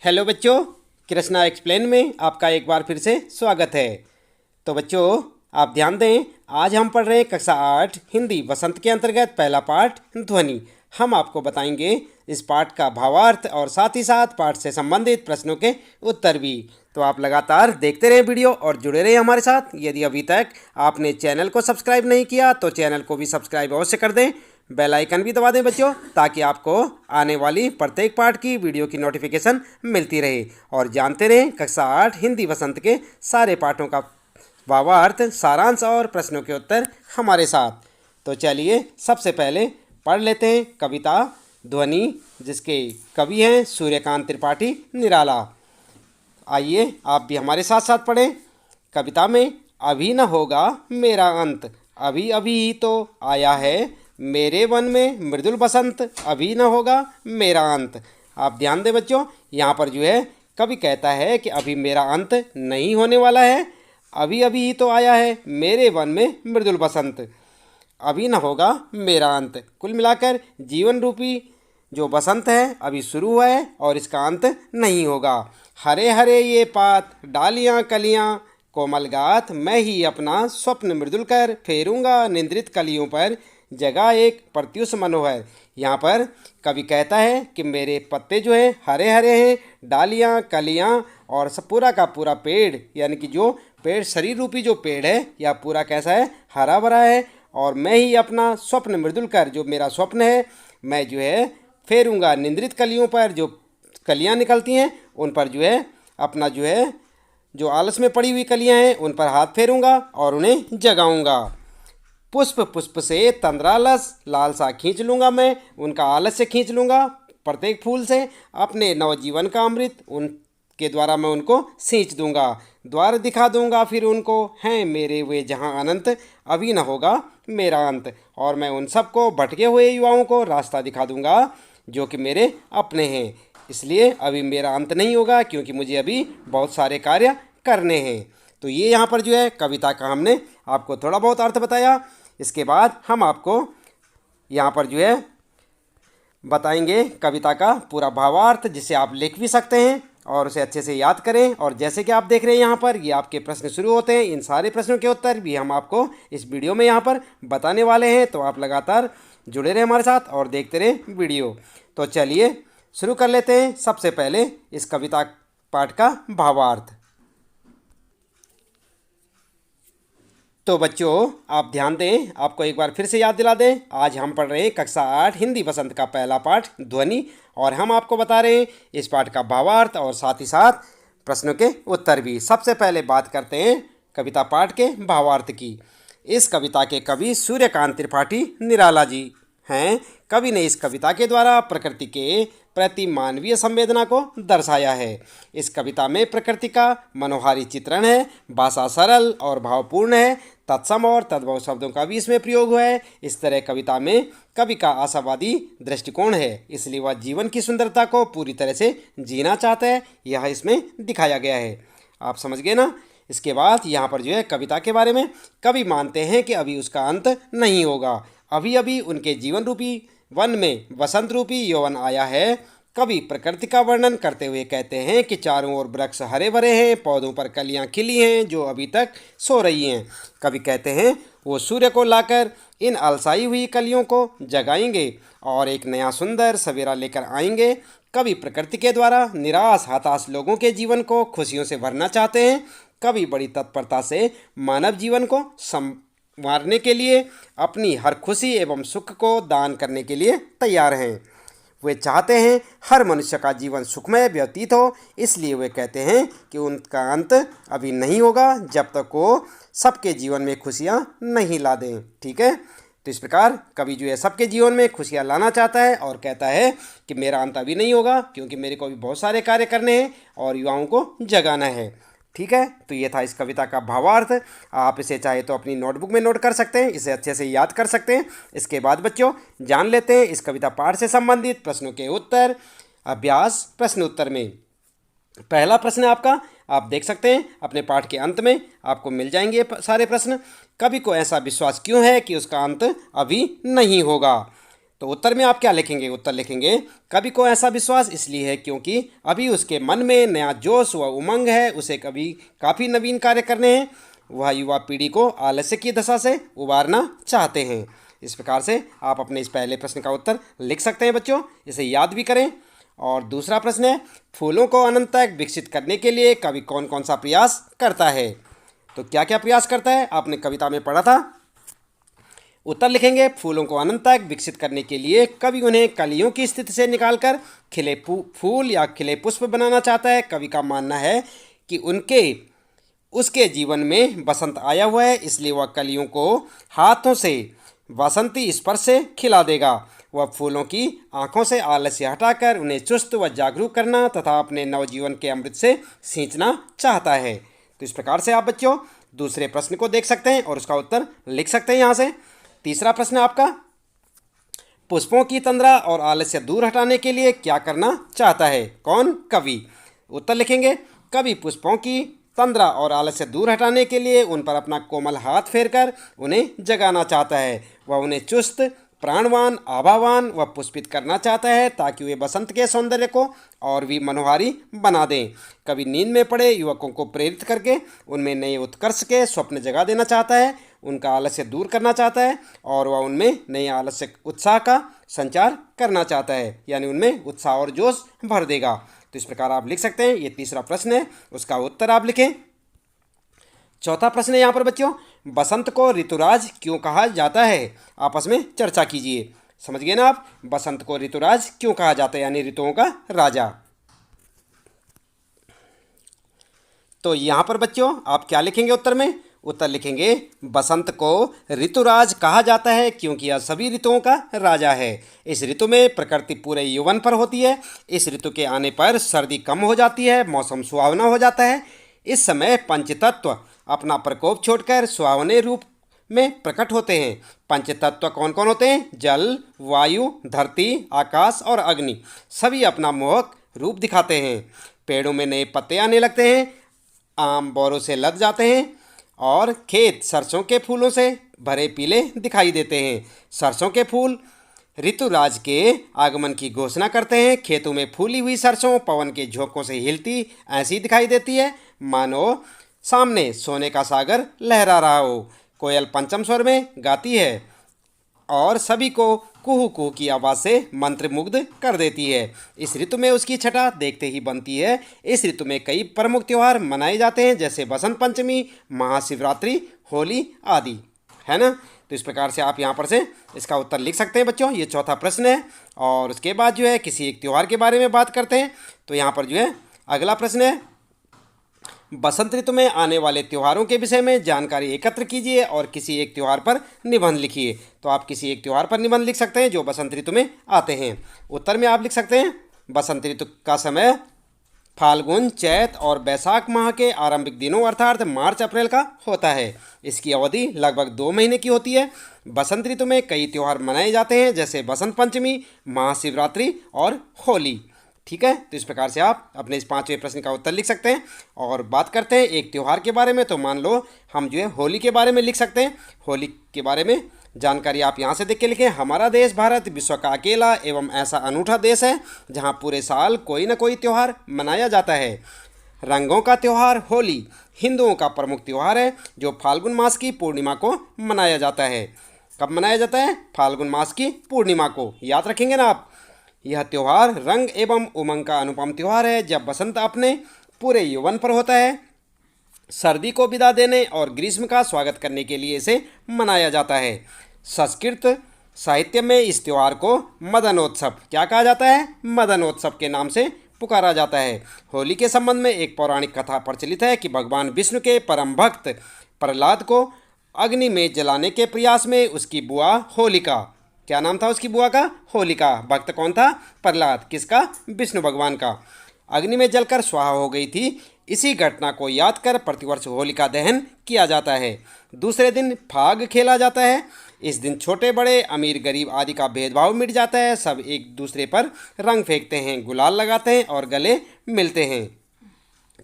Hello बच्चों, Krishna explain में आपका एक बार फिर से स्वागत है। तो बच्चों आप ध्यान दें, आज हम पढ़ रहे हैं कक्षा 8 हिंदी वसंत के अंतर्गत पहला पाठ ध्वनि। हम आपको बताएंगे इस पाठ का भावार्थ और साथ ही साथ पाठ से संबंधित प्रश्नों के उत्तर भी। तो आप लगातार देखते रहें वीडियो और जुड़े रहें हमारे साथ। यदि अभी तक आपने चैनल को सब्सक्राइब नहीं किया तो चैनल को भी सब्सक्राइब अवश्य कर दें, बेल आइकन भी दबा दें बच्चों, ताकि आपको आने वाली प्रत्येक पाठ की वीडियो की नोटिफिकेशन मिलती रहे। और जानते रहें कक्षा 8 हिंदी वसंत के सारे पाठों का भावार्थ, सारांश और प्रश्नों के उत्तर हमारे साथ। तो चलिए सबसे पहले पढ़ लेते हैं कविता ध्वनि, जिसके कवि हैं सूर्यकांत त्रिपाठी निराला। आइए आप भी हमारे साथ साथ पढ़ें। कविता में अभी न होगा मेरा अंत, अभी अभी ही तो आया है मेरे वन में मृदुल बसंत, अभी न होगा मेरा अंत। आप ध्यान दें बच्चों, यहाँ पर जो है कवि कहता है कि अभी मेरा अंत नहीं होने वाला है, अभी अभी ही तो आया है मेरे वन में मृदुल बसंत, अभी न होगा मेरा अंत। कुल मिलाकर जीवन रूपी जो बसंत है अभी शुरू हुआ है और इसका अंत नहीं होगा। हरे हरे ये पात डालियाँ कलियाँ कोमल गात, मैं ही अपना स्वप्न मृदुल कर फेरूंगा निंद्रित कलियों पर, जगह एक प्रत्युष मनोहर। यहाँ पर कवि कहता है कि मेरे पत्ते जो हैं हरे हरे हैं, डालियाँ कलियाँ और सब पूरा का पूरा पेड़, यानी कि जो पेड़ शरीर रूपी जो पेड़ है यह पूरा कैसा है, हरा भरा है। और मैं ही अपना स्वप्न मृदुल कर, जो मेरा स्वप्न है मैं जो है फेरूंगा निंद्रित कलियों पर, जो कलियाँ निकलती हैं उन पर जो है अपना जो है जो आलस में पड़ी हुई कलियाँ हैं उन पर हाथ फेरूंगा और उन्हें जगाऊंगा। पुष्प पुष्प से तंद्रालस लालसा खींच लूँगा, मैं उनका आलस्य खींच लूँगा प्रत्येक फूल से, अपने नवजीवन का अमृत उनके द्वारा मैं उनको सींच दूँगा। द्वार दिखा दूँगा फिर उनको, हैं मेरे वे जहाँ अनंत, अभी न होगा मेरा अंत। और मैं उन सबको भटके हुए युवाओं को रास्ता दिखा दूँगा जो कि मेरे अपने हैं, इसलिए अभी मेरा अंत नहीं होगा क्योंकि मुझे अभी बहुत सारे कार्य करने हैं। तो ये यहाँ पर जो है कविता का हमने आपको थोड़ा बहुत अर्थ बताया। इसके बाद हम आपको यहाँ पर जो है बताएंगे कविता का पूरा भावार्थ, जिसे आप लिख भी सकते हैं और उसे अच्छे से याद करें। और जैसे कि आप देख रहे हैं यहाँ पर ये आपके प्रश्न शुरू होते हैं, इन सारे प्रश्नों के उत्तर भी हम आपको इस वीडियो में यहाँ पर बताने वाले हैं। तो आप लगातार जुड़े रहें हमारे साथ और देखते रहें वीडियो। तो चलिए शुरू कर लेते हैं सबसे पहले इस कविता पाठ का भावार्थ। तो बच्चों आप ध्यान दें, आपको एक बार फिर से याद दिला दें, आज हम पढ़ रहे हैं कक्षा 8 हिंदी वसंत का पहला पाठ ध्वनि, और हम आपको बता रहे हैं इस पाठ का भावार्थ और साथ ही साथ प्रश्नों के उत्तर भी। सबसे पहले बात करते हैं कविता पाठ के भावार्थ की। इस कविता के कवि सूर्यकांत त्रिपाठी निराला जी हैं। कवि ने इस कविता के द्वारा प्रकृति के प्रति मानवीय संवेदना को दर्शाया है। इस कविता में प्रकृति का मनोहारी चित्रण है, भाषा सरल और भावपूर्ण है, तत्सम और तद्भव शब्दों का भी इसमें प्रयोग हुआ है। इस तरह कविता में कवि का आशावादी दृष्टिकोण है, इसलिए वह जीवन की सुंदरता को पूरी तरह से जीना चाहता है, यह इसमें दिखाया गया है। आप समझ गए ना। इसके बाद यहाँ पर जो है कविता के बारे में कवि मानते हैं कि अभी उसका अंत नहीं होगा, अभी अभी उनके जीवन रूपी वन में वसंत रूपी यौवन आया है। कवि प्रकृति का वर्णन करते हुए कहते हैं कि चारों ओर वृक्ष हरे भरे हैं, पौधों पर कलियां खिली हैं जो अभी तक सो रही हैं। कवि कहते हैं वो सूर्य को लाकर इन अलसाई हुई कलियों को जगाएंगे और एक नया सुंदर सवेरा लेकर आएंगे। कवि प्रकृति के द्वारा निराश हताश लोगों के जीवन को खुशियों से भरना चाहते हैं। कवि बड़ी तत्परता से मानव जीवन को मारने के लिए अपनी हर खुशी एवं सुख को दान करने के लिए तैयार हैं। वे चाहते हैं हर मनुष्य का जीवन सुखमय व्यतीत हो, इसलिए वे कहते हैं कि उनका अंत अभी नहीं होगा जब तक वो सबके जीवन में खुशियाँ नहीं ला दें। ठीक है, तो इस प्रकार कवि जो है सबके जीवन में खुशियाँ लाना चाहता है और कहता है कि मेरा अंत अभी नहीं होगा क्योंकि मेरे को अभी बहुत सारे कार्य करने हैं और युवाओं को जगाना है। ठीक है, तो ये था इस कविता का भावार्थ। आप इसे चाहे तो अपनी नोटबुक में नोट कर सकते हैं, इसे अच्छे से याद कर सकते हैं। इसके बाद बच्चों जान लेते हैं इस कविता पाठ से संबंधित प्रश्नों के उत्तर। अभ्यास प्रश्न उत्तर में पहला प्रश्न आपका, आप देख सकते हैं अपने पाठ के अंत में आपको मिल जाएंगे सारे प्रश्न। कवि को ऐसा विश्वास क्यों है कि उसका अंत अभी नहीं होगा? तो उत्तर में आप क्या लिखेंगे? उत्तर लिखेंगे कवि को ऐसा विश्वास इसलिए है क्योंकि अभी उसके मन में नया जोश व उमंग है, उसे कभी काफ़ी नवीन कार्य करने हैं, वह युवा पीढ़ी को आलस्य की दशा से उबारना चाहते हैं। इस प्रकार से आप अपने इस पहले प्रश्न का उत्तर लिख सकते हैं बच्चों, इसे याद भी करें। और दूसरा प्रश्न है, फूलों को अनंत तक विकसित करने के लिए कवि कौन कौन सा प्रयास करता है? तो क्या क्या प्रयास करता है आपने कविता में पढ़ा था। उत्तर लिखेंगे, फूलों को अनंत तक विकसित करने के लिए कवि उन्हें कलियों की स्थिति से निकालकर खिले फूल या खिले पुष्प बनाना चाहता है। कवि का मानना है कि उसके जीवन में बसंत आया हुआ है, इसलिए वह कलियों को हाथों से बसंती स्पर्श से खिला देगा। वह फूलों की आंखों से आलस्य हटाकर उन्हें चुस्त व जागरूक करना तथा अपने नवजीवन के अमृत से सींचना चाहता है। तो इस प्रकार से आप बच्चों दूसरे प्रश्न को देख सकते हैं और उसका उत्तर लिख सकते हैं यहाँ से। तीसरा प्रश्न आपका, पुष्पों की तंद्रा और आलस्य दूर हटाने के लिए क्या करना चाहता है? कौन? कवि। उत्तर लिखेंगे, कवि पुष्पों की तंद्रा और आलस्य दूर हटाने के लिए उन पर अपना कोमल हाथ फेरकर उन्हें जगाना चाहता है। वह उन्हें चुस्त, प्राणवान, आभावान व पुष्पित करना चाहता है ताकि वे बसंत के सौंदर्य को और भी मनोहारी बना दें। कवि नींद में पड़े युवकों को प्रेरित करके उनमें नए उत्कर्ष के स्वप्न जगा देना चाहता है, उनका आलस्य दूर करना चाहता है और वह उनमें नए आलस्य उत्साह का संचार करना चाहता है, यानी उनमें उत्साह और जोश भर देगा। तो इस प्रकार आप लिख सकते हैं। ये तीसरा प्रश्न है, उसका उत्तर आप लिखें। चौथा प्रश्न है यहाँ पर बच्चों, बसंत को ऋतुराज क्यों कहा जाता है? आपस में चर्चा कीजिए। समझ गए ना आप, बसंत को ऋतुराज क्यों कहा जाता है, यानी ऋतुओं का राजा। तो यहाँ पर बच्चों आप क्या लिखेंगे उत्तर में? उत्तर लिखेंगे, बसंत को ऋतुराज कहा जाता है क्योंकि यह सभी ऋतुओं का राजा है। इस ऋतु में प्रकृति पूरे यौवन पर होती है। इस ऋतु के आने पर सर्दी कम हो जाती है, मौसम सुहावना हो जाता है। इस समय पंचतत्व अपना प्रकोप छोड़कर सुहावने रूप में प्रकट होते हैं। पंचतत्व कौन कौन होते हैं? जल, वायु, धरती, आकाश और अग्नि सभी अपना मोहक रूप दिखाते हैं। पेड़ों में नए पत्ते आने लगते हैं, आम बोरों से लद जाते हैं और खेत सरसों के फूलों से भरे पीले दिखाई देते हैं। सरसों के फूल ऋतुराज के आगमन की घोषणा करते हैं। खेतों में फूली हुई सरसों पवन के झोंकों से हिलती ऐसी दिखाई देती है मानो सामने सोने का सागर लहरा रहा हो। कोयल पंचम स्वर में गाती है और सभी को कुहू कुहू की आवाज़ से मंत्रमुग्ध कर देती है। इस ऋतु में उसकी छटा देखते ही बनती है। इस ऋतु में कई प्रमुख त्यौहार मनाए जाते हैं जैसे बसंत पंचमी, महाशिवरात्रि, होली आदि, है ना। तो इस प्रकार से आप यहाँ पर से इसका उत्तर लिख सकते हैं बच्चों। ये चौथा प्रश्न है। और उसके बाद जो है किसी एक त्यौहार के बारे में बात करते हैं। तो यहाँ पर जो है अगला प्रश्न है, बसंत ऋतु में आने वाले त्योहारों के विषय में जानकारी एकत्र कीजिए और किसी एक त्यौहार पर निबंध लिखिए। तो आप किसी एक त्यौहार पर निबंध लिख सकते हैं जो बसंत ऋतु में आते हैं। उत्तर में आप लिख सकते हैं, बसंत ऋतु का समय फाल्गुन, चैत और बैसाख माह के आरंभिक दिनों अर्थात मार्च अप्रैल का होता है। इसकी अवधि लगभग 2 महीने की होती है। बसंत ऋतु में कई त्यौहार मनाए जाते हैं जैसे बसंत पंचमी, महाशिवरात्रि और होली। ठीक है, तो इस प्रकार से आप अपने इस 5वें प्रश्न का उत्तर लिख सकते हैं। और बात करते हैं एक त्यौहार के बारे में। तो मान लो हम जो है होली के बारे में लिख सकते हैं। होली के बारे में जानकारी आप यहाँ से देख के लिखें। हमारा देश भारत विश्व का अकेला एवं ऐसा अनूठा देश है जहाँ पूरे साल कोई न कोई त्यौहार मनाया जाता है। रंगों का त्यौहार होली हिंदुओं का प्रमुख त्यौहार है जो फाल्गुन मास की पूर्णिमा को मनाया जाता है। कब मनाया जाता है? फाल्गुन मास की पूर्णिमा को। याद रखेंगे ना आप। यह त्यौहार रंग एवं उमंग का अनुपम त्यौहार है। जब बसंत अपने पूरे यौवन पर होता है, सर्दी को विदा देने और ग्रीष्म का स्वागत करने के लिए इसे मनाया जाता है। संस्कृत साहित्य में इस त्यौहार को मदनोत्सव क्या कहा जाता है? मदनोत्सव के नाम से पुकारा जाता है। होली के संबंध में एक पौराणिक कथा प्रचलित है कि भगवान विष्णु के परम भक्त प्रहलाद को अग्नि में जलाने के प्रयास में उसकी बुआ होलिका, क्या नाम था उसकी बुआ का? होलिका। भक्त कौन था? प्रहलाद। किसका? विष्णु भगवान का। अग्नि में जलकर स्वाहा हो गई थी। इसी घटना को याद कर प्रतिवर्ष होलिका दहन किया जाता है। दूसरे दिन फाग खेला जाता है। इस दिन छोटे बड़े, अमीर गरीब आदि का भेदभाव मिट जाता है। सब एक दूसरे पर रंग फेंकते हैं, गुलाल लगाते हैं और गले मिलते हैं।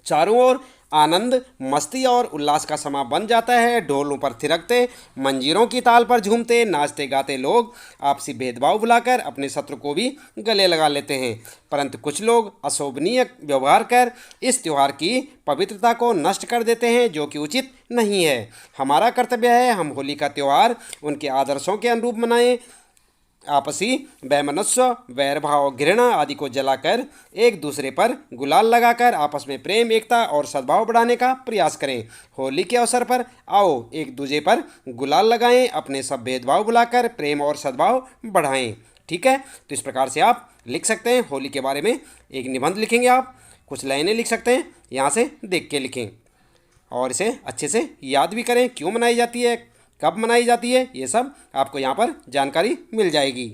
चारों ओर आनंद, मस्ती और उल्लास का समा बन जाता है। ढोलों पर थिरकते, मंजीरों की ताल पर झूमते, नाचते गाते लोग आपसी भेदभाव भुलाकर अपने शत्रु को भी गले लगा लेते हैं। परंतु कुछ लोग अशोभनीय व्यवहार कर इस त्यौहार की पवित्रता को नष्ट कर देते हैं, जो कि उचित नहीं है। हमारा कर्तव्य है हम होली का त्यौहार उनके आदर्शों के अनुरूप मनाएं। आपसी वैमनस्य, वैर भाव, घृणा आदि को जलाकर एक दूसरे पर गुलाल लगाकर आपस में प्रेम, एकता और सद्भाव बढ़ाने का प्रयास करें। होली के अवसर पर आओ एक दूसरे पर गुलाल लगाएं, अपने सब भेदभाव भुलाकर प्रेम और सद्भाव बढ़ाएं। ठीक है, तो इस प्रकार से आप लिख सकते हैं। होली के बारे में एक निबंध लिखेंगे, आप कुछ लाइनें लिख सकते हैं, यहाँ से देख के लिखें और इसे अच्छे से याद भी करें। क्यों मनाई जाती है, कब मनाई जाती है, ये सब आपको यहाँ पर जानकारी मिल जाएगी।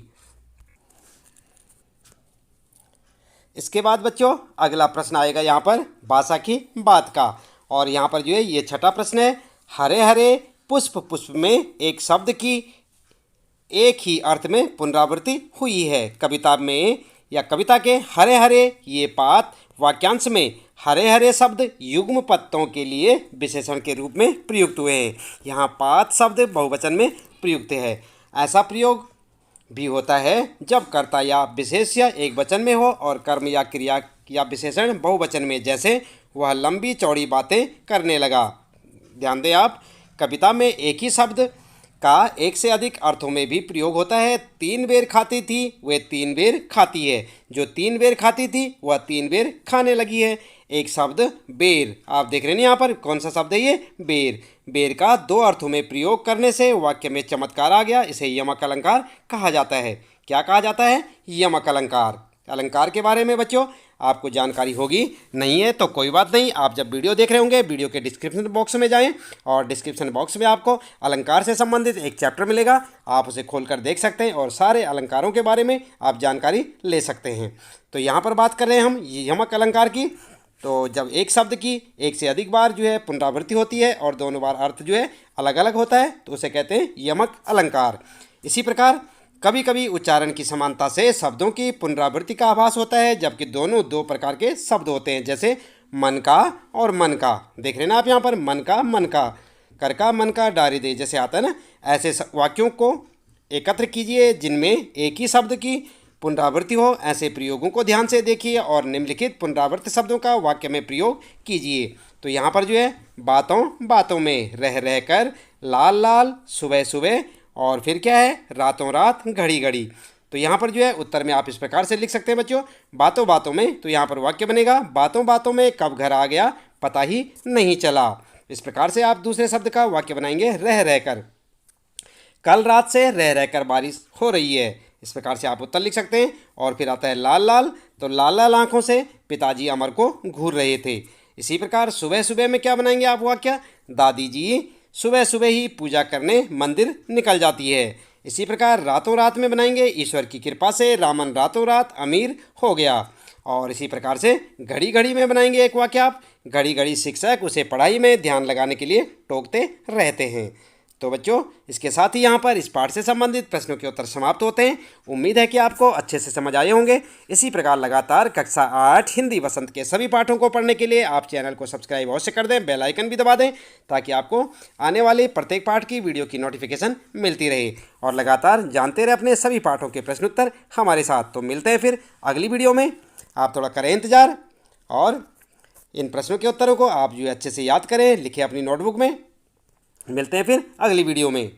इसके बाद बच्चों अगला प्रश्न आएगा यहाँ पर भाषा की बात का, और यहाँ पर जो है ये छठा प्रश्न है। हरे हरे पुष्प पुष्प में एक शब्द की एक ही अर्थ में पुनरावृत्ति हुई है। कविता में या कविता के हरे हरे ये पात वाक्यांश में हरे हरे शब्द युग्म पत्तों के लिए विशेषण के रूप में प्रयुक्त हुए हैं। यहाँ पात शब्द बहुवचन में प्रयुक्त है। ऐसा प्रयोग भी होता है जब कर्ता या विशेष्य एक वचन में हो और कर्म या क्रिया या विशेषण बहुवचन में, जैसे वह लंबी चौड़ी बातें करने लगा। ध्यान दें आप, कविता में एक ही शब्द का एक से अधिक अर्थों में भी प्रयोग होता है। 3 बेर खाती थी वह 3 बेर खाती है, जो 3 बेर खाती थी वह 3 बेर खाने लगी है। एक शब्द बेर, आप देख रहे हैं यहाँ पर कौन सा शब्द है ये, बेर। बेर का 2 अर्थों में प्रयोग करने से वाक्य में चमत्कार आ गया। इसे यमक अलंकार कहा जाता है। क्या कहा जाता है, यमक अलंकार। अलंकार के बारे में बच्चों आपको जानकारी होगी नहीं है तो कोई बात नहीं, आप जब वीडियो देख रहे होंगे वीडियो के डिस्क्रिप्शन बॉक्स में जाएं और डिस्क्रिप्शन बॉक्स में आपको अलंकार से संबंधित एक चैप्टर मिलेगा, आप उसे खोलकर देख सकते हैं और सारे अलंकारों के बारे में आप जानकारी ले सकते हैं। तो यहाँ पर बात कर रहे हैं हम यमक अलंकार की। तो जब एक शब्द की एक से अधिक बार जो है पुनरावृत्ति होती है और दोनों बार अर्थ जो है अलग अलग होता है तो उसे कहते हैं यमक अलंकार। इसी प्रकार कभी कभी उच्चारण की समानता से शब्दों की पुनरावृत्ति का आभास होता है, जबकि दोनों 2 प्रकार के शब्द होते हैं, जैसे मन का और मन का। देख रहे हैं ना आप यहाँ पर, मन का, मन का, कर का, मन का, डारी दे, जैसे आता है ना। ऐसे वाक्यों को एकत्र कीजिए जिनमें एक ही शब्द की पुनरावृत्ति हो। ऐसे प्रयोगों को ध्यान से देखिए और निम्नलिखित पुनरावृत्त शब्दों का वाक्य में प्रयोग कीजिए। तो यहाँ पर जो है बातों बातों में, रह रह कर, लाल लाल, सुबह सुबह, और फिर क्या है, रातों रात, घड़ी घड़ी। तो यहाँ पर जो है उत्तर में आप इस प्रकार से लिख सकते हैं बच्चों, बातों बातों में। तो यहाँ पर वाक्य बनेगा बातों बातों में कब घर आ गया पता ही नहीं चला। इस प्रकार से आप दूसरे शब्द का वाक्य बनाएंगे, रह रह कर, कल रात से रह रह कर बारिश हो रही है। इस प्रकार से आप उत्तर लिख सकते हैं। और फिर आता है लाल लाल, तो लाल लाल आंखों से पिताजी अमर को घूर रहे थे। इसी प्रकार सुबह सुबह में क्या बनाएंगे आप वाक्य, दादी जी सुबह सुबह ही पूजा करने मंदिर निकल जाती है। इसी प्रकार रातों रात में बनाएंगे, ईश्वर की कृपा से रामन रातों रात अमीर हो गया। और इसी प्रकार से घड़ी घड़ी में बनाएंगे एक वाक्य आप, घड़ी घड़ी शिक्षक उसे पढ़ाई में ध्यान लगाने के लिए टोकते रहते हैं। तो बच्चों इसके साथ ही यहाँ पर इस पाठ से संबंधित प्रश्नों के उत्तर समाप्त होते हैं। उम्मीद है कि आपको अच्छे से समझ आए होंगे। इसी प्रकार लगातार कक्षा 8 हिंदी वसंत के सभी पाठों को पढ़ने के लिए आप चैनल को सब्सक्राइब अवश्य कर दें, बेल आइकन भी दबा दें, ताकि आपको आने वाले प्रत्येक पाठ की वीडियो की नोटिफिकेशन मिलती रहे। और लगातार जानते रहे अपने सभी पाठों के प्रश्न उत्तर हमारे साथ। तो मिलते हैं फिर अगली वीडियो में। आप थोड़ा करें इंतज़ार और इन प्रश्नों के उत्तरों को आप जो अच्छे से याद करें, लिखें अपनी नोटबुक में। मिलते हैं फिर अगली वीडियो में।